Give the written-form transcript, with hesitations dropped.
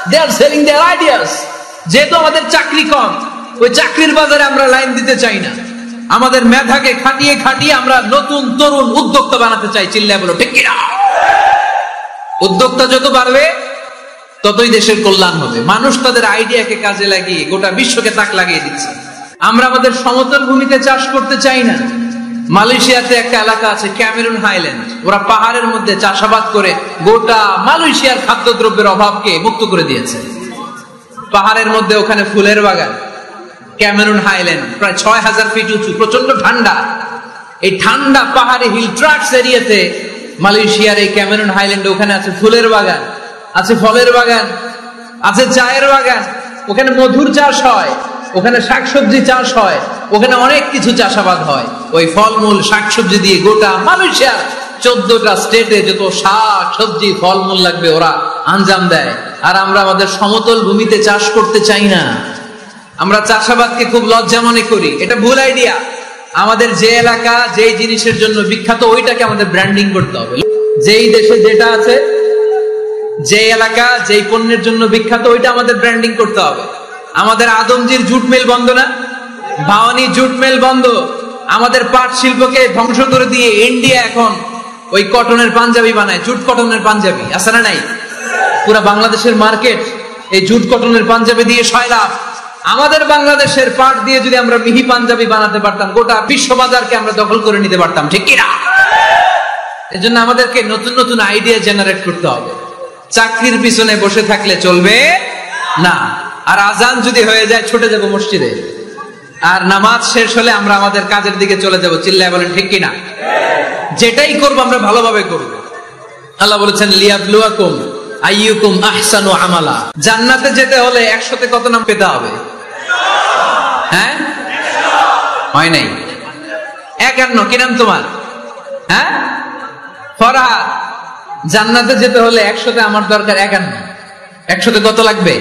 they are selling their ideas. যেহেতু আমাদের চাকরি কম, ওই চাকরির বাজারে আমরা লাইন দিতে চাই না। আমাদের মেধাকে খাটিয়ে খাটিয়ে আমরা নতুন তরুণ উদ্যোক্তা বানাতে চাই। চিল্লায় বলো ঠিক কিনা? উদ্যোক্তা যত বাড়বে ততই দেশের কল্যাণ হবে। মানুষ তাদের আইডিয়াকে কাজে লাগিয়ে গোটা বিশ্বকে তাক লাগিয়ে দিচ্ছে। আমরা আমাদের সমতল ভূমিতে চাষ করতে চাই না। মালয়েশিয়াতে একটা এলাকা আছে ক্যামেরুন হাইল্যান্ড, ওরা পাহাড়ের মধ্যে চাষাবাদ করে গোটা মালয়েশিয়ার খাদ্যদ্রব্যের অভাবকে মুক্ত করে দিয়েছে। পাহাড়ের মধ্যে ওখানে ফুলের বাগান, ক্যামেরুন হাইল্যান্ড প্রায় 6000 ফিট উঁচু, প্রচন্ড ঠান্ডা। এই ঠান্ডা পাহাড়ি হিল ট্রাক্স এরিয়াতে মালয়েশিয়ার এই ক্যামেরুন হাইল্যান্ডে ওখানে আছে ফুলের বাগান, আছে ফলের বাগান, আছে চায়ের বাগান, ওখানে মধুর চাষ হয়, ওখানে শাকসবজি চাষ হয়, ওখানে অনেক কিছু চাষাবাদ হয়। ওই ফলমূল শাকসবজি দিয়ে গোটা মালয়েশিয়ার 14টা স্টেটে যত শাক সবজি ফলমূল লাগবে ওরা আঞ্জাম দেয়। আর আমরা আমাদের সমতল ভূমিতে চাষ করতে চাই না। আমরা চাষাবাদকে খুব লজ্জা মনে করি, এটা ভুল আইডিয়া। আমাদের যে এলাকা যে জিনিসের জন্য বিখ্যাত ওইটাকে আমাদের ব্র্যান্ডিং করতে হবে। যেই দেশে যেটা আছে, যে এলাকা যেই পণ্যের জন্য বিখ্যাত ওইটা আমাদের ব্র্যান্ডিং করতে হবে। আমাদের আদমজির জুট মিল বন্ধ না, ভাওয়ানি জুট মিল বন্ধ। আমাদের পাট শিল্পকে ধ্বংস করে দিয়ে ইন্ডিয়া এখন ওই কটনের পাঞ্জাবি বানায়, জুট কটনের পাঞ্জাবি আছে না নাই? পুরা বাংলাদেশের মার্কেট এই জুট কটনের পাঞ্জাবি দিয়ে সয়লাভ। আমাদের বাংলাদেশের পাট দিয়ে যদি আমরা মিহি পাঞ্জাবি বানাতে পারতাম, গোটা বিশ্ব বাজারকে আমরা দখল করে নিতে পারতাম, ঠিক কিনা? এজন্য আমাদেরকে নতুন নতুন আইডিয়া জেনারেট করতে হবে। চাকরির পিছনে বসে থাকলে চলবে না। আর আজান যদি হয়ে যায় ছুটে যাব মসজিদে, আর নামাজ শেষ হলে আমরা আমাদের কাজের দিকে চলে যাব। চিল্লায় বলেন ঠিক কিনা? যেটাই করবো আমরা ভালোভাবে করব। আল্লাহ বলেছেন লিয়াবলুয়াকুম আইয়ুকুম আহসানু আমালা। জান্নাতে যেতে হলে 100তে কত নাম পেতে হবে? হ্যাঁ, হয় নাই 51। কি নাম তোমার? হ্যাঁ, ফরহাদ। জান্নাতে যেতে হলে 100তে আমার দরকার 51। 100তে কত লাগবে?